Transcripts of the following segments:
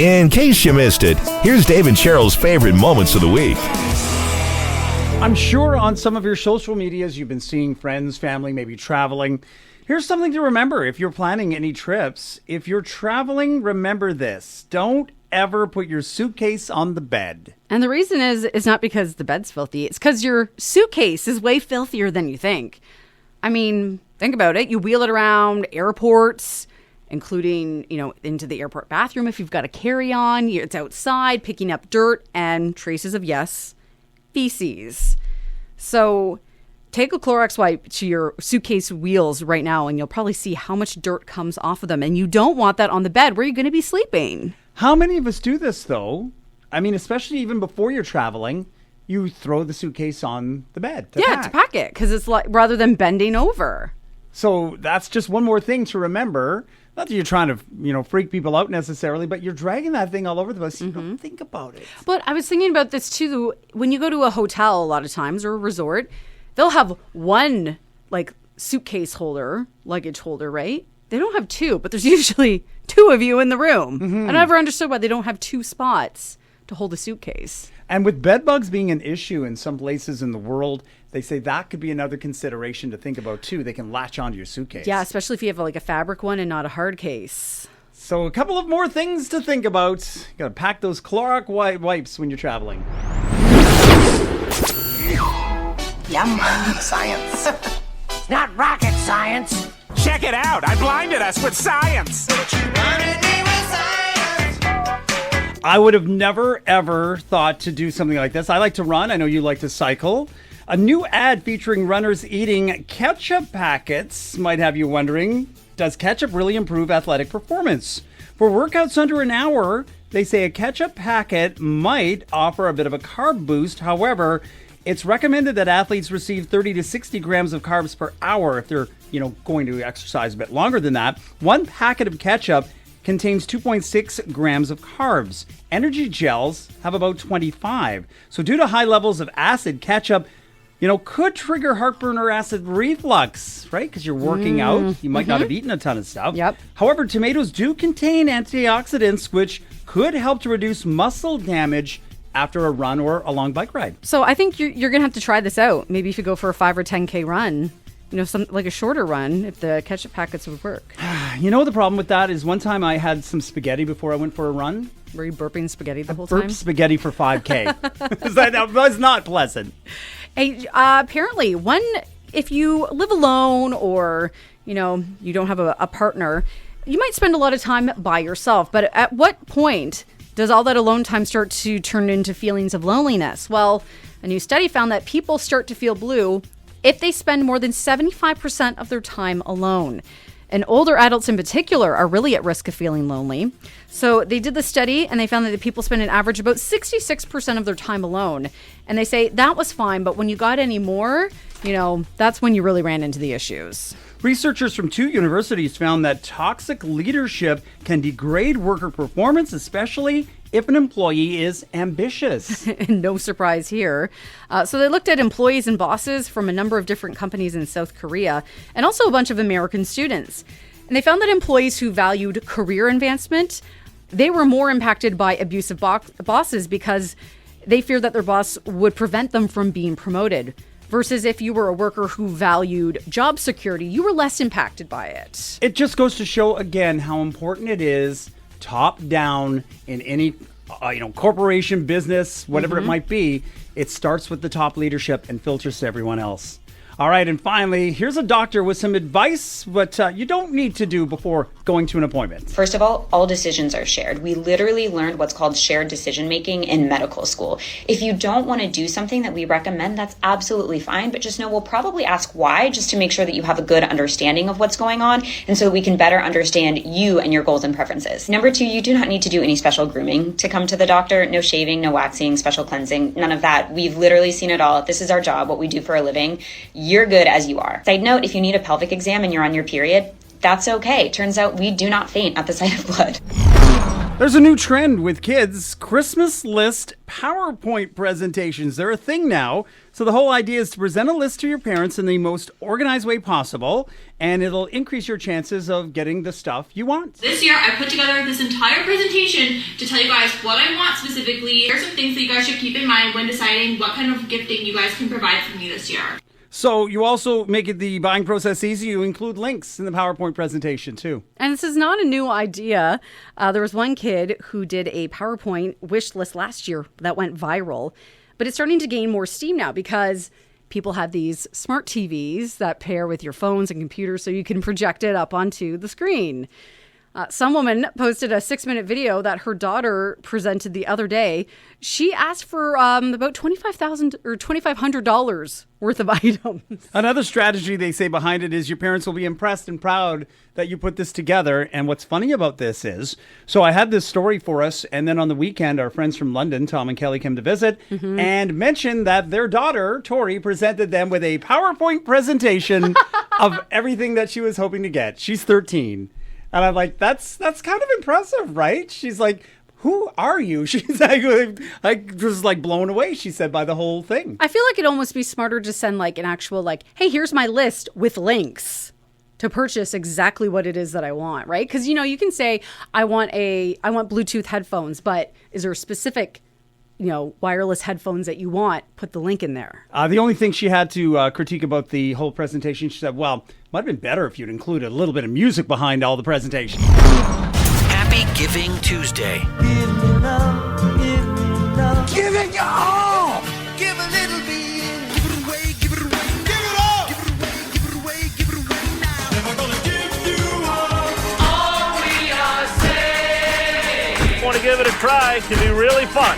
In case you missed it, here's Dave and Cheryl's favorite moments of the week. I'm sure on some of your social medias you've been seeing friends, family, maybe traveling. Here's something to remember if you're planning any trips. If you're traveling, remember this. Don't ever put your suitcase on the bed. And the reason is, it's not because the bed's filthy. It's because your suitcase is way filthier than you think. I mean, think about it. You wheel it around airports, including, into the airport bathroom if you've got a carry-on. It's outside picking up dirt and traces of, feces. So take a Clorox wipe to your suitcase wheels right now and you'll probably see how much dirt comes off of them. And you don't want that on the bed where you're going to be sleeping. How many of us do this, though? I mean, especially even before you're traveling, you throw the suitcase on the bed to pack it, because it's like rather than bending over. So that's just one more thing to remember. Not that you're trying to, freak people out necessarily, but you're dragging that thing all over the place. You don't think about it. But I was thinking about this too. When you go to a hotel a lot of times or a resort, they'll have one suitcase holder, luggage holder, right? They don't have two, but there's usually two of you in the room. I never understood why they don't have two spots to hold a suitcase. And with bed bugs being an issue in some places in the world, they say that could be another consideration to think about too. They can latch onto your suitcase. Yeah, especially if you have a fabric one and not a hard case. So a couple of more things to think about. You gotta pack those Clorox wipes when you're traveling. Yum. Science. It's not rocket science. Check it out. I blinded us with science. I would have never, ever thought to do something like this. I like to run. I know you like to cycle. A new ad featuring runners eating ketchup packets might have you wondering, does ketchup really improve athletic performance? For workouts under an hour, they say a ketchup packet might offer a bit of a carb boost. However, it's recommended that athletes receive 30 to 60 grams of carbs per hour if they're, going to exercise a bit longer than that. One packet of ketchup contains 2.6 grams of carbs. Energy gels have about 25. So due to high levels of acid, ketchup, could trigger heartburn or acid reflux, right? Because you're working out. You might not have eaten a ton of stuff. Yep. However, tomatoes do contain antioxidants, which could help to reduce muscle damage after a run or a long bike ride. So I think you're going to have to try this out. Maybe if you go for a 5 or 10K run, something like a shorter run, if the ketchup packets would work. The problem with that is one time I had some spaghetti before I went for a run. Were you burping spaghetti the whole time? Burped spaghetti for 5K. That was not pleasant. Hey, apparently, if you live alone or, you don't have a partner, you might spend a lot of time by yourself. But at what point does all that alone time start to turn into feelings of loneliness? Well, a new study found that people start to feel blue if they spend more than 75% of their time alone. And older adults in particular are really at risk of feeling lonely. So they did the study and they found that the people spend an average about 66% of their time alone. And they say that was fine, but when you got any more, that's when you really ran into the issues. Researchers from 2 universities found that toxic leadership can degrade worker performance, especially if an employee is ambitious. No surprise here. So they looked at employees and bosses from a number of different companies in South Korea and also a bunch of American students. And they found that employees who valued career advancement, they were more impacted by abusive bosses because they feared that their boss would prevent them from being promoted. Versus if you were a worker who valued job security, you were less impacted by it. It just goes to show again how important it is top down in any corporation, business, whatever it might be. It starts with the top leadership and filters to everyone else. All right, and finally, here's a doctor with some advice what you don't need to do before going to an appointment. First of all decisions are shared. We literally learned what's called shared decision making in medical school. If you don't want to do something that we recommend, that's absolutely fine, but just know we'll probably ask why, just to make sure that you have a good understanding of what's going on, and so we can better understand you and your goals and preferences. Number 2, you do not need to do any special grooming to come to the doctor. No shaving, no waxing, special cleansing, none of that. We've literally seen it all. This is our job, what we do for a living. You're good as you are. Side note, if you need a pelvic exam and you're on your period, that's okay. Turns out we do not faint at the sight of blood. There's a new trend with kids, Christmas list PowerPoint presentations. They're a thing now. So the whole idea is to present a list to your parents in the most organized way possible, and it'll increase your chances of getting the stuff you want. This year, I put together this entire presentation to tell you guys what I want specifically. Here's some things that you guys should keep in mind when deciding what kind of gifting you guys can provide for me this year. So you also make it the buying process easy. You include links in the PowerPoint presentation, too. And this is not a new idea. There was one kid who did a PowerPoint wish list last year that went viral. But it's starting to gain more steam now because people have these smart TVs that pair with your phones and computers so you can project it up onto the screen. Some woman posted a 6-minute video that her daughter presented the other day. She asked for about $2,500 or $2,500 worth of items. Another strategy they say behind it is your parents will be impressed and proud that you put this together. And what's funny about this is, so I had this story for us, and then on the weekend, our friends from London, Tom and Kelly, came to visit and mentioned that their daughter, Tori, presented them with a PowerPoint presentation of everything that she was hoping to get. She's 13. And I'm like, that's kind of impressive, right? She's like, who are you? She's like just like blown away, she said, by the whole thing. I feel like it'd almost be smarter to send like an actual like, hey, here's my list with links to purchase exactly what it is that I want, right? Because, you know, you can say, I want Bluetooth headphones, but is there a specific, you know, wireless headphones that you want? Put the link in there. The only thing she had to critique about the whole presentation, she said, well, might have been better if you'd included a little bit of music behind all the presentation. Happy Giving Tuesday. Give it your all! Give a little bit. Give it away, give it away. Give it all! Give it away, give it away, give it away now. Never gonna give you all We are saved. Want to give it a try? It can be really fun.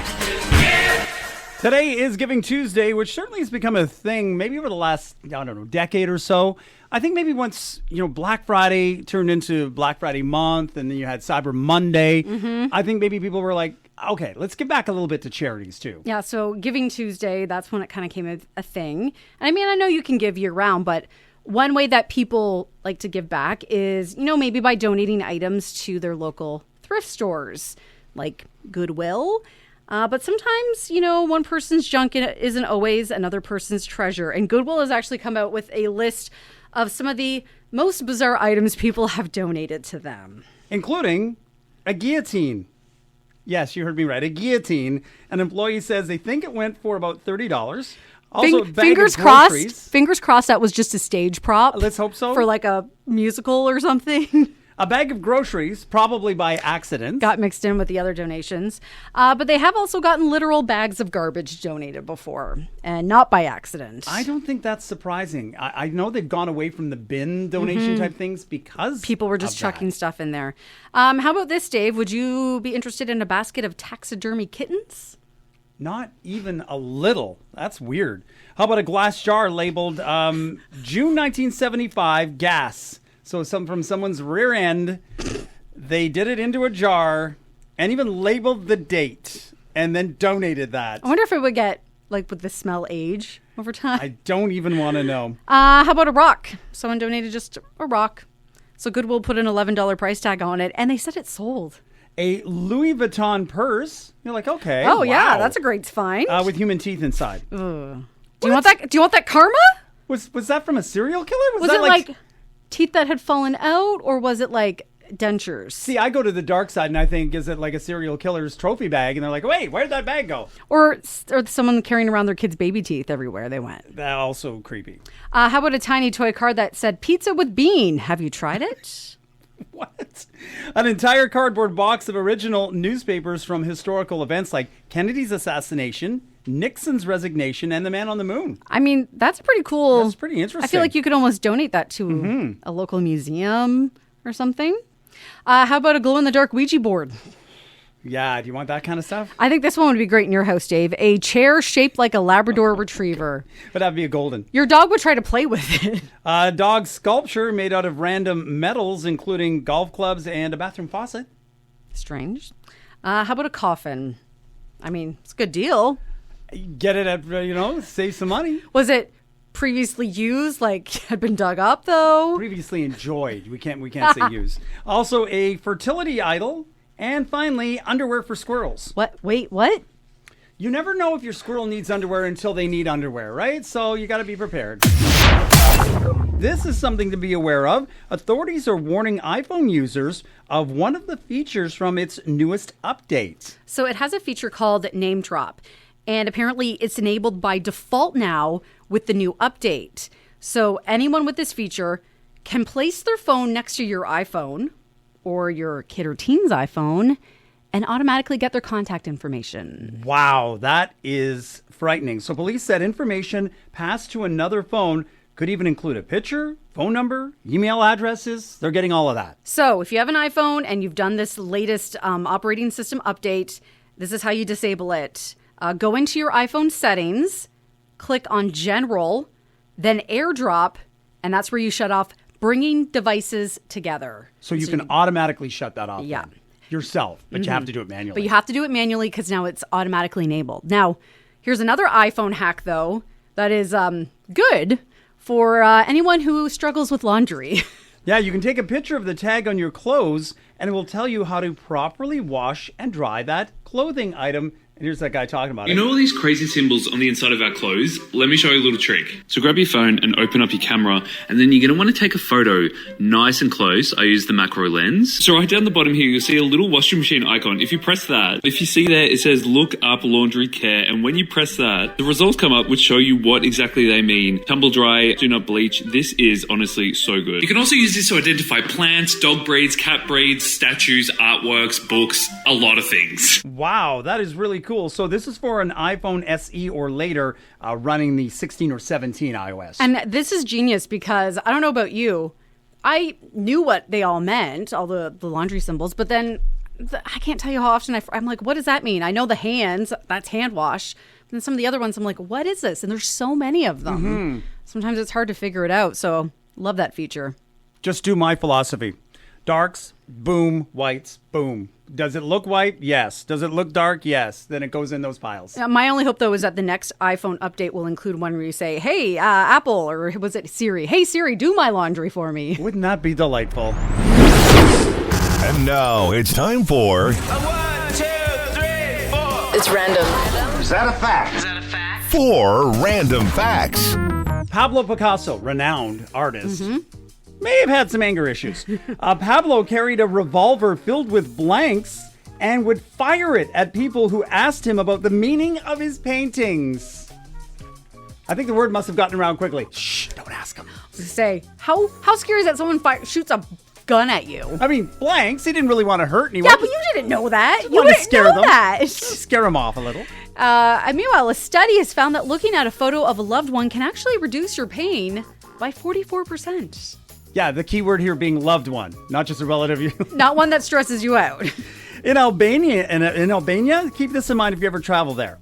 Today is Giving Tuesday, which certainly has become a thing maybe over the last, I don't know, decade or so. I think maybe once, you know, Black Friday turned into Black Friday month and then you had Cyber Monday. I think maybe people were like, okay, let's give back a little bit to charities too. Yeah, so Giving Tuesday, that's when it kind of came a thing. And I mean, I know you can give year round, but one way that people like to give back is, you know, maybe by donating items to their local thrift stores like Goodwill. But sometimes, you know, one person's junk isn't always another person's treasure. And Goodwill has actually come out with a list of some of the most bizarre items people have donated to them. Including a guillotine. Yes, you heard me right. A guillotine. An employee says they think it went for about $30. Also, a bag fingers of groceries. Fingers crossed that was just a stage prop. Let's hope so. For like a musical or something. A bag of groceries, probably by accident. Got mixed in with the other donations. But they have also gotten literal bags of garbage donated before, and not by accident. I don't think that's surprising. I know they've gone away from the bin donation type things because people were just chucking stuff in there. How about this, Dave? Would you be interested in a basket of taxidermy kittens? Not even a little. That's weird. How about a glass jar labeled June 1975 gas? So from someone's rear end, they did it into a jar and even labeled the date and then donated that. I wonder if it would get, like, would the smell age over time? I don't even want to know. How about a rock? Someone donated just a rock. So Goodwill put an $11 price tag on it, and they said it sold. A Louis Vuitton purse. You're like, okay. Oh, wow. yeah, that's a great find. With human teeth inside. Do you want that? Do you want that karma? Was that from a serial killer? Was that it like teeth that had fallen out, or was it like dentures? See, I go to the dark side and I think, is it like a serial killer's trophy bag? And they're like, wait, where did that bag go? Or someone carrying around their kids' baby teeth everywhere they went. That also creepy. How about a tiny toy card that said pizza with bean? Have you tried it? What? An entire cardboard box of original newspapers from historical events like Kennedy's assassination, Nixon's resignation, and the man on the moon. I mean, that's pretty cool. That's pretty interesting. I feel like you could almost donate that to a local museum or something. How about a glow-in-the-dark Ouija board? Yeah, do you want that kind of stuff? I think this one would be great in your house, Dave. A chair shaped like a Labrador retriever. But that'd be a golden. Your dog would try to play with it. A dog sculpture made out of random metals, including golf clubs and a bathroom faucet. Strange. How about a coffin? I mean, it's a good deal. Get it at, save some money. Was it previously used, like had been dug up though? Previously enjoyed. We can't say used. Also a fertility idol And finally, underwear for squirrels. What? Wait, what? You never know if your squirrel needs underwear until they need underwear, right? So you got to be prepared. This is something to be aware of. Authorities are warning iPhone users of one of the features from its newest update. So it has a feature called Name Drop, and apparently it's enabled by default now with the new update. So anyone with this feature can place their phone next to your iPhone or your kid or teen's iPhone and automatically get their contact information. Wow, that is frightening. So police said information passed to another phone could even include a picture, phone number, email addresses. They're getting all of that. So if you have an iPhone and you've done this latest operating system update, this is how you disable it. Go into your iPhone settings, click on General, then AirDrop, and that's where you shut off bringing devices together. So you can automatically shut that off Yeah. then yourself, but you have to do it manually. But you have to do it manually because now it's automatically enabled. Now, here's another iPhone hack, though, that is good for anyone who struggles with laundry. Yeah, you can take a picture of the tag on your clothes, and it will tell you how to properly wash and dry that clothing item. And here's that guy talking about it. You know all these crazy symbols on the inside of our clothes? Let me show you a little trick. So grab your phone and open up your camera, and then you're going to want to take a photo nice and close. I use the macro lens. So right down the bottom here, you'll see a little washing machine icon. If you press that, if you see there, it says look up laundry care. And when you press that, the results come up which show you what exactly they mean. Tumble dry, do not bleach. This is honestly so good. You can also use this to identify plants, dog breeds, cat breeds, statues, artworks, books, a lot of things. Wow, that is really cool. So this is for an iPhone SE or later running the 16 or 17 iOS. And this is genius because I don't know about you. I knew what they all meant, all the laundry symbols, but then I can't tell you how often I'm like, what does that mean? I know the hands, that's hand wash. And then some of the other ones, I'm like, what is this? And there's so many of them. Mm-hmm. Sometimes it's hard to figure it out. So love that feature. Just do my philosophy. Darks, boom. Whites, boom. Does it look white? Yes. Does it look dark? Yes. Then it goes in those piles. My only hope, though, is that the next iPhone update will include one where you say, hey, Apple, or was it Siri? Hey, Siri, do my laundry for me. Wouldn't that be delightful? And now it's time for... 1, 2, 3, 4. It's random. Is that a fact? 4 random facts. Pablo Picasso, renowned artist, may have had some anger issues. Pablo carried a revolver filled with blanks and would fire it at people who asked him about the meaning of his paintings. I think the word must have gotten around quickly. Shh, don't ask him. Say, how scary is that someone shoots a gun at you? I mean, blanks, he didn't really want to hurt anyone. Yeah, but you didn't know that. You wanted to didn't scare know them. that. Scare them off a little. Meanwhile, a study has found that looking at a photo of a loved one can actually reduce your pain by 44%. Yeah, the key word here being loved one, not just a relative. Not one that stresses you out. In Albania, keep this in mind if you ever travel there.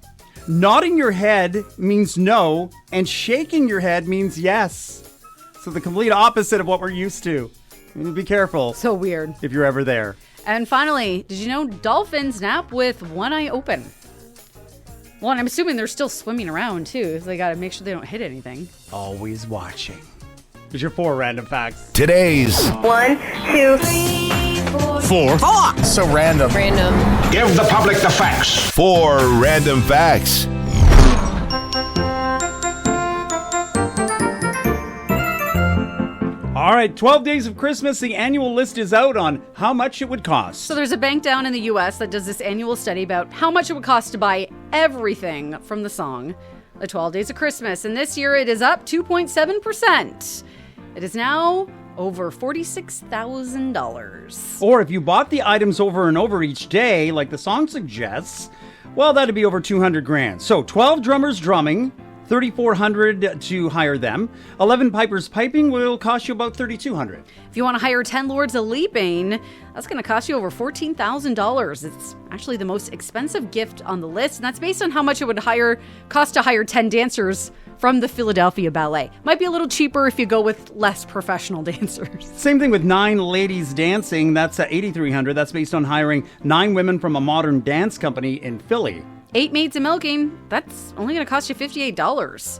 Nodding your head means no, and shaking your head means yes. So the complete opposite of what we're used to. Be careful. So weird. If you're ever there. And finally, did you know dolphins nap with one eye open? Well, and I'm assuming they're still swimming around too, so they got to make sure they don't hit anything. Always watching. Here's your 4 random facts. Today's 1, 2, 3, 4. 4. So random. Give the public the facts. 4 random facts. All right, 12 Days of Christmas. The annual list is out on how much it would cost. So there's a bank down in the U.S. that does this annual study about how much it would cost to buy everything from the song, The 12 Days of Christmas. And this year it is up 2.7%. It is now over $46,000. Or if you bought the items over and over each day, like the song suggests, well, that'd be over 200 grand. So 12 drummers drumming, $3,400 to hire them. 11 pipers piping will cost you about $3,200. If you want to hire 10 lords of leaping, that's going to cost you over $14,000. It's actually the most expensive gift on the list, and that's based on how much it would cost to hire 10 dancers from the Philadelphia Ballet. Might be a little cheaper if you go with less professional dancers. Same thing with 9 ladies dancing. That's $8,300. That's based on hiring 9 women from a modern dance company in Philly. 8 maids of milking, that's only going to cost you $58.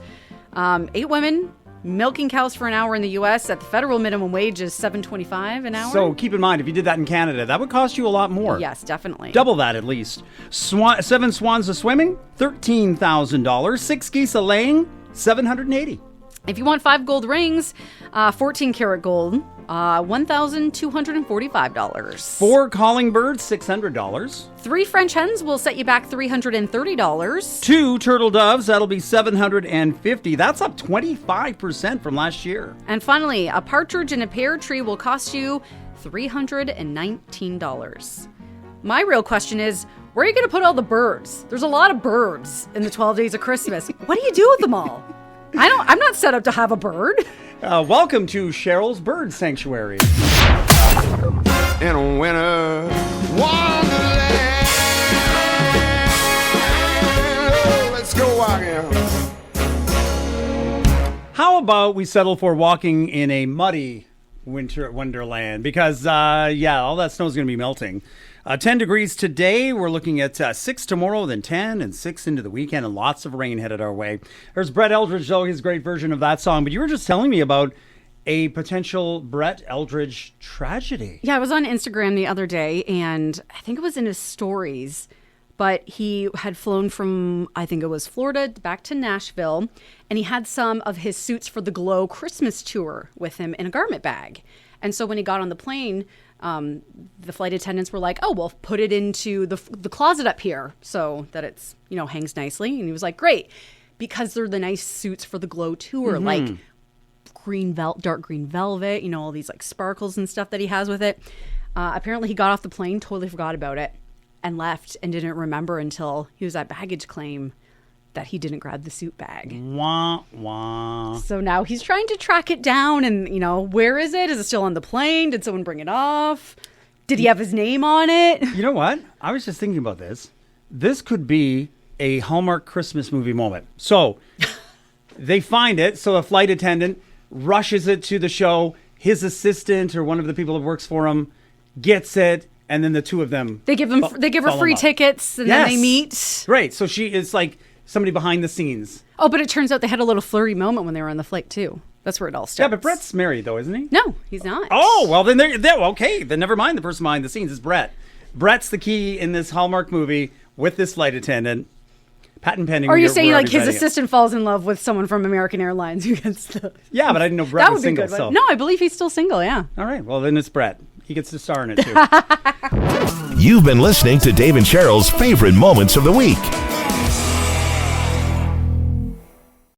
8 women Milking cows for an hour in the U.S. at the federal minimum wage is $7.25 an hour. So keep in mind, if you did that in Canada, that would cost you a lot more. Yes, definitely. Double that at least. 7 swans a swimming, $13,000. 6 geese a laying, $780. If you want 5 gold rings, 14 karat gold, $1,245. 4 calling birds, $600. 3 French hens will set you back $330. 2 turtle doves, that'll be $750. That's up 25% from last year. And finally, a partridge in a pear tree will cost you $319. My real question is, where are you going to put all the birds? There's a lot of birds in the 12 days of Christmas. What do you do with them all? I'm not set up to have a bird. Welcome to Cheryl's Bird Sanctuary. In a winter wonderland. Let's go walking. How about we settle for walking in a muddy winter wonderland? Because, all that snow is going to be melting. 10 degrees today. We're looking at 6 tomorrow, then 10 and 6 into the weekend, and lots of rain headed our way. There's Brett Eldredge, though, his great version of that song. But you were just telling me about a potential Brett Eldredge tragedy. Yeah, I was on Instagram the other day, and I think it was in his stories, but he had flown from, I think it was Florida, back to Nashville, and he had some of his suits for the Glow Christmas tour with him in a garment bag. And so when he got on the plane, the flight attendants were like, oh, well, put it into the closet up here so that it's, hangs nicely. And he was like, great, because they're the nice suits for the Glow tour, like dark green velvet, all these like sparkles and stuff that he has with it. Apparently he got off the plane, totally forgot about it, and left and didn't remember until he was at baggage claim that he didn't grab the suit bag. Wah, wah. So now he's trying to track it down and, where is it? Is it still on the plane? Did someone bring it off? Did he have his name on it? You know what? I was just thinking about this. This could be a Hallmark Christmas movie moment. So they find it. So a flight attendant rushes it to the show. His assistant or one of the people that works for him gets it. And then the two of them. They give her free tickets and then they meet. Right. So she is like somebody behind the scenes. Oh, but it turns out they had a little flirty moment when they were on the flight too. That's where it all starts. Yeah, but Brett's married though, isn't he? No, he's not. Oh, well then they're okay. Then never mind. The person behind the scenes is Brett. Brett's the key in this Hallmark movie with this flight attendant. Patent pending. Or are you saying like his assistant falls in love with someone from American Airlines who gets the... Yeah, but I didn't know Brett was single. So. No, I believe he's still single, yeah. All right, well then it's Brett. He gets to star in it too. You've been listening to Dave and Cheryl's favorite moments of the week.